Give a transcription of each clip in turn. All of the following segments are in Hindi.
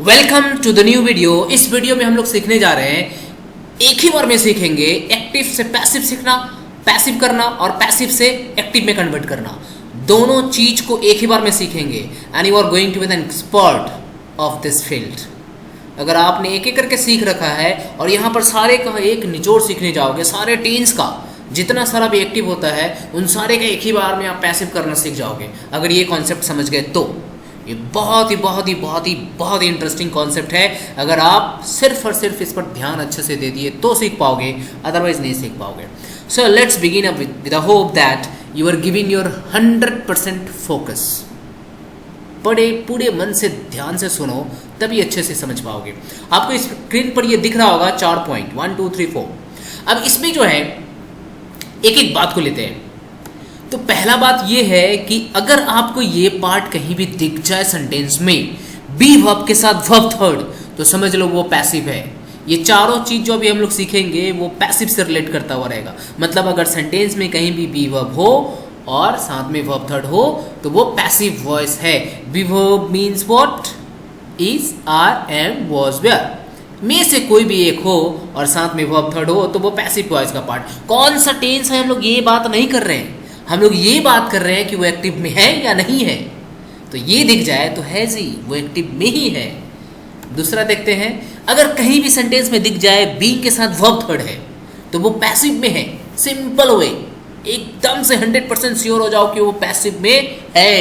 Welcome to the new video. इस वीडियो में हम लोग सीखने जा रहे हैं, एक ही बार में सीखेंगे एक्टिव से पैसिव सीखना, पैसिव करना और पैसिव से एक्टिव में कन्वर्ट करना। दोनों चीज को एक ही बार में सीखेंगे and you are going to be an expert of this field. अगर आपने एक एक करके सीख रखा है और यहाँ पर सारे का एक निचोड़ सीखने जाओगे, सारे टेंस का जितना सारा भी एक्टिव होता है उन सारे का एक ही बार में आप पैसिव करना सीख जाओगे। अगर ये कॉन्सेप्ट समझ गए तो ये बहुत ही इंटरेस्टिंग कॉन्सेप्ट है। अगर आप सिर्फ और सिर्फ इस पर ध्यान अच्छे से दे दिए तो सीख पाओगे, अदरवाइज नहीं सीख पाओगे। So let's begin up with the hope that you are giving your 100% focus. पूरे मन से ध्यान से सुनो, तभी अच्छे से समझ पाओगे। आपको स्क्रीन पर ये दिख रहा होगा 4 पॉइंट 1 2 3 4। अब इसमें जो है एक एक बात को लेते हैं। तो पहला बात ये है कि अगर आपको ये पार्ट कहीं भी दिख जाए सेंटेंस में बी वर्ब के साथ वर्ब थर्ड, तो समझ लो वो पैसिव है। ये चारों चीज जो अभी हम लोग सीखेंगे वो पैसिव से रिलेट करता हुआ रहेगा। मतलब अगर सेंटेंस में कहीं भी बी वर्ब हो और साथ में वर्ब थर्ड हो तो वो पैसिव वॉइस है। Be verb means what? Is, are, am, was, were में से कोई भी एक हो और साथ में वर्ब थर्ड हो तो वो पैसिव वॉइस का पार्ट। कौन सा टेंस है हम लोग ये बात नहीं कर रहे हैं, हम लोग ये बात कर रहे हैं कि वो एक्टिव में है या नहीं है। तो ये दिख जाए तो है जी, वो एक्टिव में ही है। दूसरा देखते हैं, अगर कहीं भी सेंटेंस में दिख जाए बीइंग के साथ वर्ब थर्ड है तो वो पैसिव में है। सिंपल वे, एकदम से 100% श्योर हो जाओ कि वो पैसिव में है।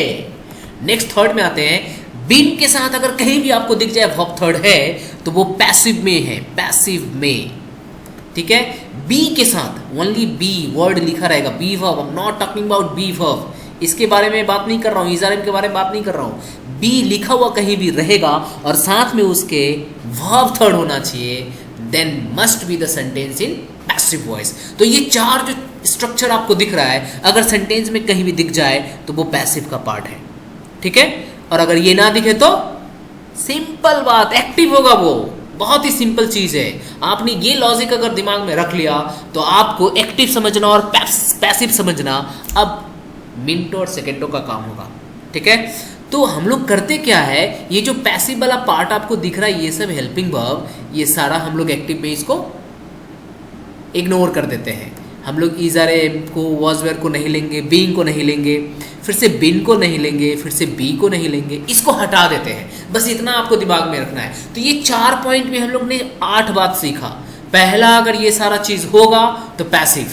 नेक्स्ट थर्ड में आते हैं, बीइंग के साथ अगर कहीं भी आपको दिख जाए वर्ब थर्ड है तो वो पैसिव में है, पैसिव में। ठीक है, बी के साथ ओनली बी वर्ड लिखा रहेगा, be verb. I am not talking about be verb, इसके बारे में बात नहीं कर रहा हूँ, इज़ारम के बारे में बात नहीं कर रहा हूँ। बी लिखा हुआ कहीं भी रहेगा और साथ में उसके वर्ब थर्ड होना चाहिए, then must be the sentence in passive voice. तो ये चार जो स्ट्रक्चर आपको दिख रहा है, अगर सेंटेंस में कहीं भी दिख जाए तो वो पैसिव का पार्ट है। ठीक है, और अगर ये ना दिखे तो सिंपल बात, एक्टिव होगा वो। बहुत ही सिंपल चीज है। आपने ये लॉजिक अगर दिमाग में रख लिया तो आपको एक्टिव समझना और पैसिव समझना अब मिनटों और सेकंडों का काम होगा। ठीक है, तो हम लोग करते क्या है, ये जो पैसिव वाला पार्ट आपको दिख रहा है, ये सब हेल्पिंग वर्ब, ये सारा हम लोग एक्टिव में इसको इग्नोर कर देते हैं। हम लोग इज़ार को, वाज वेयर को नहीं लेंगे, बीइंग को नहीं लेंगे, फिर से बिन को नहीं लेंगे, फिर से बी को नहीं लेंगे, इसको हटा देते हैं। बस इतना आपको दिमाग में रखना है। तो ये 4 पॉइंट में हम लोग ने 8 बात सीखा। पहला, अगर ये सारा चीज होगा तो पैसिव,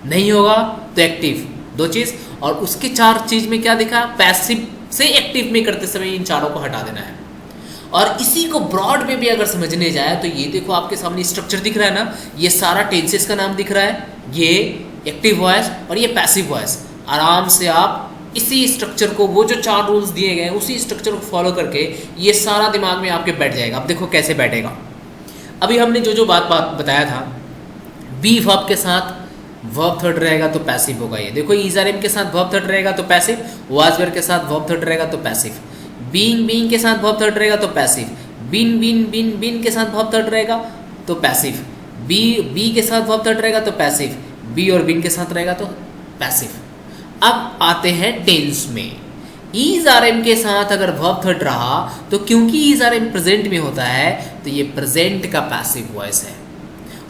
नहीं होगा तो एक्टिव, 2 चीज। और उसके 4 चीज में क्या दिखा, पैसिव से एक्टिव में करते समय इन चारों को हटा देना है। और इसी को ब्रॉड में भी अगर समझने जाए तो ये देखो आपके सामने स्ट्रक्चर दिख रहा है ना, ये सारा टेंसेस का नाम दिख रहा है, ये एक्टिव वॉइस और ये पैसिव वॉइस। आराम से आप इसी स्ट्रक्चर को, वो जो 4 रूल्स दिए गए हैं उसी स्ट्रक्चर को फॉलो करके ये सारा दिमाग में आपके बैठ जाएगा। अब देखो कैसे बैठेगा। अभी हमने जो बात बताया था, बी वर्ब के साथ वर्ब थर्ड रहेगा तो पैसिव होगा। ये देखो, इज़ारम के साथ वर्ब थर्ड रहेगा तो पैसिव, वाज वेयर के साथ वर्ब थर्ड रहेगा तो पैसिव, बीइंग के साथ वर्ब थर्ड रहेगा तो पैसिव, बिन के साथ वर्ब थर्ड रहेगा तो पैसिव, बी के साथ वर्ब थर्ड रहेगा तो पैसिव, बी और बिन के साथ रहेगा तो पैसिव। अब आते हैं टेंस में। इज़ारम के साथ अगर वर्ब थर्ड रहा तो क्योंकि इज़ारम प्रेजेंट में होता है तो ये प्रेजेंट का पैसिव वॉइस है।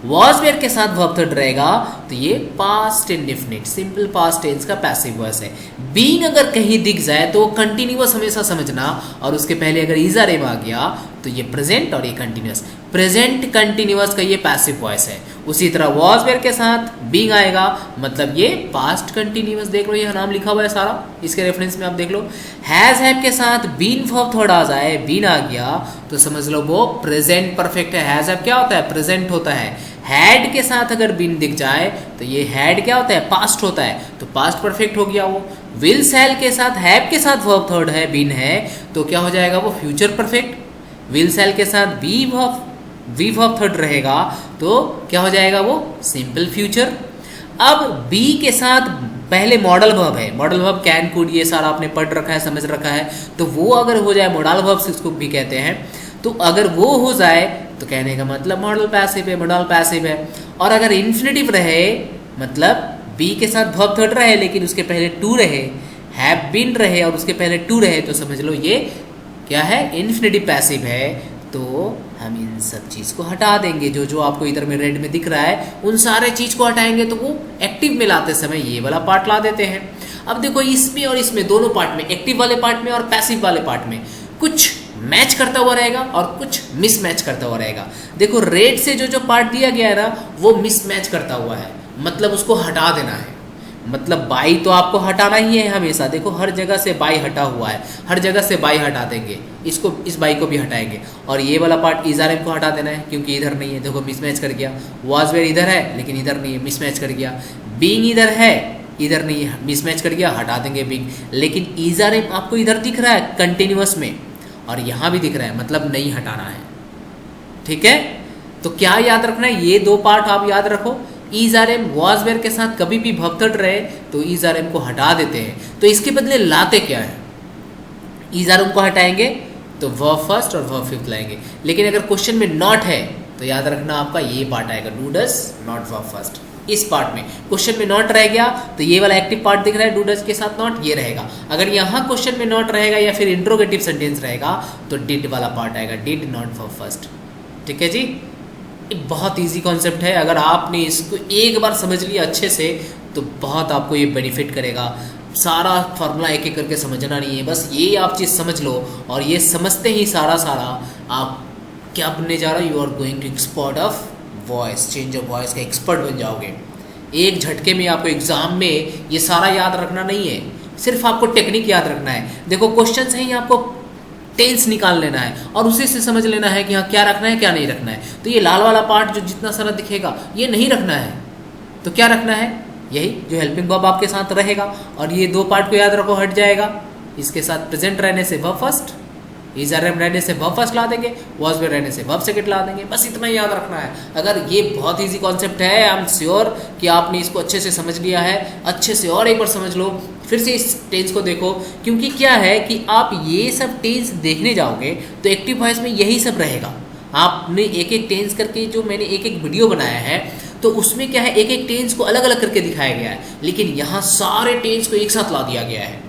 वाज वेयर के साथ वर्ब थर्ड रहेगा तो ये past indefinite, simple past tense का पैसिव वॉइस है। बीइंग अगर कहीं दिख जाए तो कंटिन्यूअस हमेशा समझना, और उसके पहले अगर इज़ारम आ गया तो ये प्रेजेंट और ये कंटिन्यूअस, प्रेजेंट कंटिन्यूअस का ये पैसिव वॉइस है। उसी तरह वाज वेयर के साथ बीइंग आएगा मतलब ये पास्ट कंटिन्यूअस। देख लो, ये नाम लिखा हुआ है सारा, इसके रेफरेंस में आप देख लो। हैज हैव के साथ बीन वर्ब थर्ड आ जाए, बीन आ गया तो समझ लो वो प्रेजेंट परफेक्ट है। हैज हैव क्या होता है, प्रेजेंट होता है। हैड के साथ अगर बीन दिख जाए तो ये हैड क्या होता है, पास्ट होता है, तो पास्ट परफेक्ट हो गया वो। विल सेल के साथ हैव के साथ वर्ब थर्ड है, बीन है, तो क्या हो जाएगा वो फ्यूचर परफेक्ट। विल सेल के साथ वी वर्ब थर्ड रहेगा तो क्या हो जाएगा वो सिंपल फ्यूचर। अब बी के साथ पहले मॉडल वर्ब है, मॉडल वर्ब कैन, कुड, ये सारा आपने पढ़ रखा है, समझ रखा है। तो वो अगर हो जाए, मॉडल वर्ब इसको भी कहते हैं, तो अगर वो हो जाए तो कहने का मतलब मॉडल पैसिव है, मॉडल पैसिव है। और अगर इन्फिनेटिव रहे, मतलब बी के साथ वर्ब थर्ड रहे लेकिन उसके पहले टू रहे, हैव बीन रहे और उसके पहले टू रहे, तो समझ लो ये क्या है, इन्फिनेटिव पैसिव है, तो हम इन सब चीज़ को हटा देंगे। जो जो आपको इधर में रेड में दिख रहा है उन सारे चीज़ को हटाएंगे, तो वो एक्टिव में लाते समय ये वाला पार्ट ला देते हैं। अब देखो इसमें और इसमें दोनों पार्ट में, एक्टिव वाले पार्ट में और पैसिव वाले पार्ट में कुछ मैच करता हुआ रहेगा और कुछ मिसमैच करता हुआ रहेगा। देखो रेड से जो जो पार्ट दिया गया है ना वो मिसमैच करता हुआ है, मतलब उसको हटा देना है। मतलब बाई तो आपको हटाना ही है हमेशा, देखो हर जगह से बाई हटा हुआ है, हर जगह से बाई हटा देंगे, इसको इस बाई को भी हटाएंगे। और ये वाला पार्ट इज़ारएम को हटा देना है क्योंकि इधर नहीं है, देखो मिसमैच कर गया। वाज वेयर इधर है लेकिन इधर नहीं है, मिसमैच कर गया। बीइंग इधर है, इधर नहीं है, मिसमैच कर गया, हटा देंगे बीइंग। लेकिन इज़ारएम आपको इधर दिख रहा है कंटिन्यूअस में और यहाँ भी दिख रहा है, मतलब नहीं हटाना है। ठीक है, तो क्या याद रखना है, ये दो पार्ट आप याद रखो। इज़ारएम वाज वेयर के साथ कभी भी वर्ब थर्ड रहे तो इज़ारएम को हटा देते हैं, तो इसके बदले लाते क्या है, इज़ारएम को हटाएंगे तो वर्ब फर्स्ट और वर्ब फिफ्थ लाएंगे। लेकिन अगर क्वेश्चन में नॉट है तो याद रखना आपका ये पार्ट आएगा, do does not verb first. इस पार्ट में क्वेश्चन में नॉट रह गया तो ये वाला एक्टिव पार्ट दिख रहा है, डू डज के साथ नॉट, ये रहेगा। अगर यहाँ क्वेश्चन में नॉट रहेगा या फिर इंट्रोगेटिव सेंटेंस रहेगा तो डिड वाला पार्ट आएगा, डिड नॉट वर्ब फर्स्ट। ठीक है जी, एक बहुत इजी कॉन्सेप्ट है, अगर आपने इसको एक बार समझ लिया अच्छे से तो बहुत आपको ये बेनिफिट करेगा। सारा फार्मूला एक एक करके समझना नहीं है, बस ये आप चीज़ समझ लो और ये समझते ही सारा आप क्या बनने जा रहा है, you are going to expert of voice, change of voice का एक्सपर्ट बन जाओगे। एक झटके में आपको एग्जाम में ये सारा याद रखना नहीं है, सिर्फ आपको टेक्निक याद रखना है। देखो क्वेश्चन से ही आपको टेंस निकाल लेना है और उसी से समझ लेना है कि हाँ क्या रखना है क्या नहीं रखना है। तो ये लाल वाला पार्ट जो जितना सारा दिखेगा ये नहीं रखना है, तो क्या रखना है, यही जो हेल्पिंग वर्ब आपके साथ रहेगा। और ये दो पार्ट को याद रखो, हट जाएगा। इसके साथ प्रेजेंट रहने से वर्ब फर्स्ट, इज़ारएम रहने से वर्ब फर्स्ट ला देंगे, वाज वेयर रहने से वर्ब सेकंड ला देंगे। बस इतना ही याद रखना है। अगर ये बहुत इजी कॉन्सेप्ट है, आई एम श्योर कि आपने इसको अच्छे से समझ लिया है। अच्छे से और एक बार समझ लो, फिर से इस टेंस को देखो, क्योंकि क्या है कि आप ये सब टेंस देखने जाओगे तो एक्टिव वॉइस में यही सब रहेगा। आपने एक एक टेंस करके, जो मैंने एक एक वीडियो बनाया है तो उसमें क्या है, एक एक टेंस को अलग अलग करके दिखाया गया है, लेकिन यहाँ सारे टेंस को एक साथ ला दिया गया है।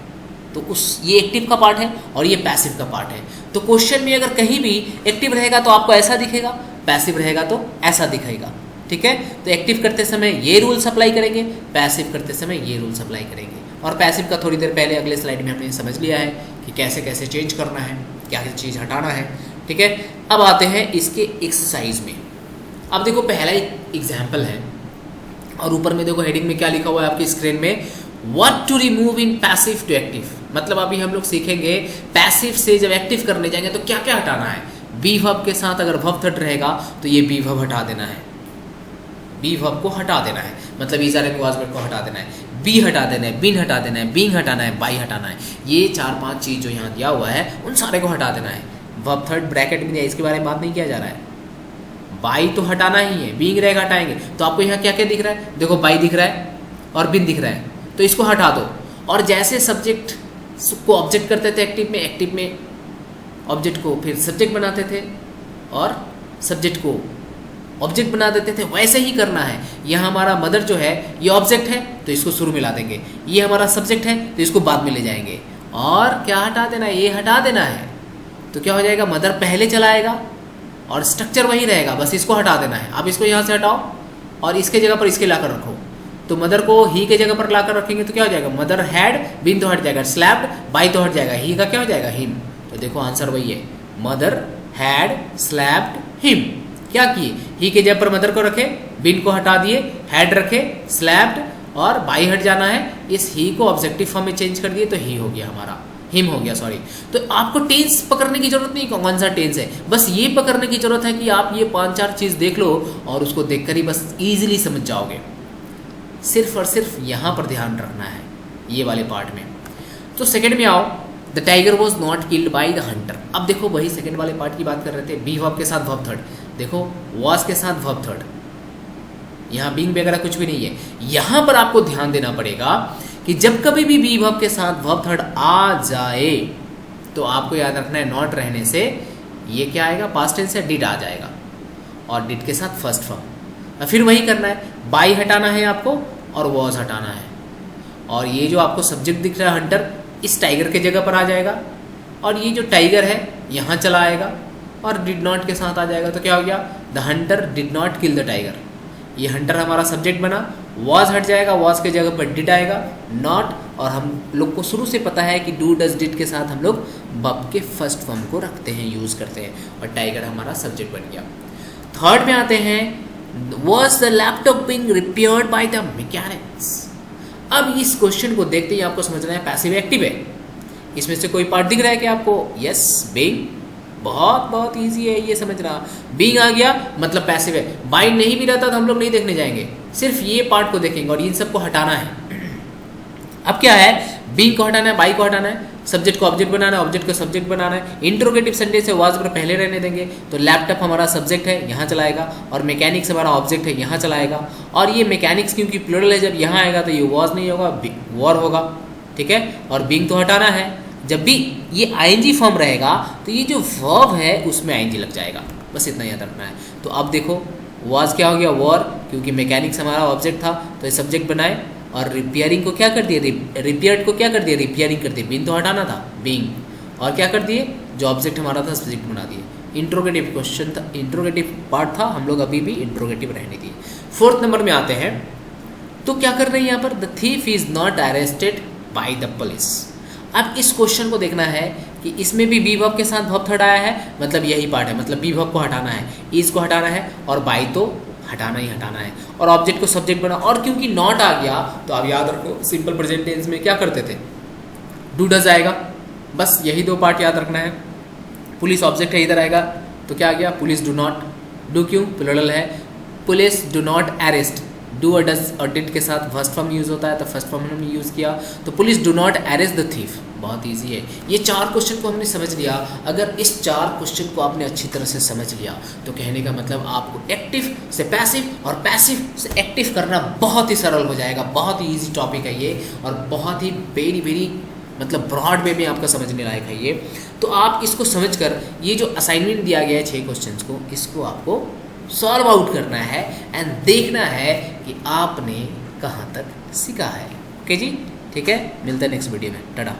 तो ये एक्टिव का पार्ट है और ये पैसिव का पार्ट है। तो क्वेश्चन में अगर कहीं भी एक्टिव रहेगा तो आपको ऐसा दिखेगा, पैसिव रहेगा तो ऐसा दिखेगा। ठीक है, तो एक्टिव करते समय ये रूल्स अप्लाई करेंगे, पैसिव करते समय ये रूल्स अप्लाई करेंगे। और पैसिव का थोड़ी देर पहले अगले स्लाइड में हमने समझ लिया है कि कैसे कैसे चेंज करना है, क्या चीज़ हटाना है। ठीक है, अब आते हैं इसके एक्सरसाइज में। अब देखो पहला एक एग्जाम्पल है और ऊपर में देखो हेडिंग में क्या लिखा हुआ है आपकी स्क्रीन में, what to remove in passive to active. मतलब अभी हम लोग सीखेंगे पैसिव से जब एक्टिव करने जाएंगे तो क्या क्या हटाना है। बी वर्ब के साथ अगर वर्ब थर्ड रहेगा तो ये बी वर्ब हटा देना है, बी वर्ब को हटा देना है, मतलब इज़ारएम वाज वेयर को हटा देना है, बी हटा देना है, बिन हटा देना है, बीइंग हटाना है, बाई हटाना है। ये 4-5 चीज़ जो यहाँ दिया हुआ है उन सारे को हटा देना है। वर्ब थर्ड ब्रैकेट में दिया, इसके बारे में बात नहीं किया जा रहा है। बाई तो हटाना ही है, बीइंग रहेगा हटाएंगे। तो आपको यहाँ क्या क्या दिख रहा है, देखो बाई दिख रहा है और बिन दिख रहा है, तो इसको हटा दो। और जैसे सब्जेक्ट को ऑब्जेक्ट करते थे एक्टिव में ऑब्जेक्ट को फिर सब्जेक्ट बनाते थे और सब्जेक्ट को ऑब्जेक्ट बना देते थे, वैसे ही करना है। यह हमारा मदर जो है ये ऑब्जेक्ट है तो इसको शुरू में ला देंगे, ये हमारा सब्जेक्ट है तो इसको बाद में ले जाएंगे। और क्या हटा देना है, ये हटा देना है। तो क्या हो जाएगा, मदर पहले चलाएगा और स्ट्रक्चर वही रहेगा, बस इसको हटा देना है। अब इसको यहाँ से हटाओ और इसके जगह पर इसके लाकर रखो। तो मदर को ही के जगह पर लाकर रखेंगे तो क्या हो जाएगा, मदर हैड, बिन तो हट जाएगा, स्लैप्ड, बाई तो हट जाएगा, ही का क्या हो जाएगा, हिम। तो देखो आंसर वही है, मदर हैड स्लैप्ड हिम। क्या किए, ही के जगह पर मदर को रखे, बिन को हटा दिए, हैड रखे, स्लैप्ड और बाई हट जाना है। इस ही को ऑब्जेक्टिव फॉर्म में चेंज कर दिए तो ही हो गया हमारा, हिम हो गया, सॉरी। तो आपको टेंस पकड़ने की जरूरत नहीं, कौन सा टेंस है, बस ये पकड़ने की जरूरत है कि आप ये 5-4 चीज़ देख लो और उसको देखकर ही बस ईजिली समझ जाओगे। सिर्फ और सिर्फ यहाँ पर ध्यान रखना है ये वाले पार्ट में। तो सेकंड में आओ, the tiger was not killed by the Hunter. अब देखो वही सेकंड वाले पार्ट की बात कर रहे थे, बी वर्ब के साथ वर्ब थर्ड, देखो वॉज के साथ वर्ब थर्ड, यहाँ बीइंग वगैरह कुछ भी नहीं है। यहाँ पर आपको ध्यान देना पड़ेगा कि जब कभी भी बी वर्ब के साथ वर्ब थर्ड आ जाए तो आपको याद रखना है नॉट रहने से ये क्या आएगा, पास्ट टेंस से डिड आ जाएगा और डिड के साथ फर्स्ट फॉर्म। फिर वही करना है, बाई हटाना है आपको और वॉज हटाना है। और ये जो आपको सब्जेक्ट दिख रहा है हंटर, इस टाइगर के जगह पर आ जाएगा और ये जो टाइगर है यहाँ चला आएगा और डिड नॉट के साथ आ जाएगा, तो क्या हो गया, the Hunter did not kill the tiger. ये हंटर हमारा सब्जेक्ट बना, वॉज हट जाएगा, वॉज के जगह पर डिड आएगा, नॉट, और हम लोग को शुरू से पता है कि डू डज डिड के साथ हम लोग वर्ब के फर्स्ट फॉर्म को रखते हैं, यूज़ करते हैं, और टाइगर हमारा सब्जेक्ट बन गया। थर्ड में आते हैं, was the laptop being repaired by the mechanics. अब इस क्वेश्चन को देखते ही आपको समझना है पैसिव एक्टिव है। इसमें से कोई पार्ट दिख रहा है कि आपको? यस, बीइंग, बहुत इजी है ये समझना। बीइंग आ गया मतलब पैसिव है। बाइंग नहीं भी रहता तो हम लोग नहीं देखने जाएंगे, सिर्फ ये पार्ट को देखेंगे और इन सबको हटाना है। अब क्या है, बीइंग को हटाना है, बाई को हटाना है, सब्जेक्ट को ऑब्जेक्ट बनाना है, ऑब्जेक्ट को सब्जेक्ट बनाना है। इंट्रोगेटिव सेंटेंस है, वाज पर पहले रहने देंगे, तो लैपटॉप हमारा सब्जेक्ट है, यहाँ चलाएगा, और मैकेनिक्स हमारा ऑब्जेक्ट है, यहाँ चलाएगा। और ये मैकेनिक्स क्योंकि प्लूरल है, जब यहाँ आएगा तो ये वाज नहीं होगा, वॉर होगा, ठीक है। और बीइंग तो हटाना है, जब भी ये आईएनजी फॉर्म रहेगा तो ये जो वर्ब है उसमें आईएनजी लग जाएगा, बस इतना याद रखना है। तो अब देखो, वाज क्या हो गया, वॉर, क्योंकि मैकेनिक्स हमारा ऑब्जेक्ट था तो ये सब्जेक्ट बनाए, और रिपेयरिंग को क्या कर दिए, रिपेयर्ड को क्या कर दिया, रिपेयरिंग कर दिए। बीइंग तो हटाना था, बीइंग, और क्या कर दिए, जो ऑब्जेक्ट हमारा था सब्जेक्ट बना दिए। इंट्रोगेटिव क्वेश्चन था, इंट्रोगेटिव पार्ट था, हम लोग अभी भी इंट्रोगेटिव रहने दिए। फोर्थ नंबर में आते हैं, तो क्या कर रहे हैं यहाँ पर, the thief is not arrested by the police. अब इस क्वेश्चन को देखना है कि इसमें भी बी वर्ब के साथ वर्ब थर्ड आया है, मतलब यही पार्ट है, मतलब बी वर्ब को हटाना है, इज को हटाना है, और बाई तो हटाना ही हटाना है, और ऑब्जेक्ट को सब्जेक्ट बना। और क्योंकि नॉट आ गया तो आप याद रखो, सिंपल प्रेजेंट टेंस में क्या करते थे, डू डज आएगा, बस यही दो पार्ट याद रखना है। पुलिस ऑब्जेक्ट है, इधर आएगा तो क्या आ गया, पुलिस डू नॉट, डू क्यों, प्लूरल है, police do not arrest, do और डज और डिड के साथ फर्स्ट फॉर्म यूज़ होता है, तो फर्स्ट फॉर्म हमने यूज़ किया, तो police do not arrest the thief. बहुत इजी है, ये चार क्वेश्चन को हमने समझ लिया। अगर इस चार क्वेश्चन को आपने अच्छी तरह से समझ लिया तो कहने का मतलब आपको एक्टिव से पैसिव और पैसिव से एक्टिव करना बहुत ही सरल हो जाएगा। बहुत ही ईजी टॉपिक है ये, और बहुत ही वेरी मतलब ब्रॉड वे में आपका समझने लायक है ये। तो आप इसको समझकर ये जो असाइनमेंट दिया गया है 6 क्वेश्चन को, इसको आपको सॉल्व आउट करना है एंड देखना है कि आपने कहाँ तक सीखा है। ओके जी, ठीक है, मिलते हैं नेक्स्ट वीडियो में, टाटा।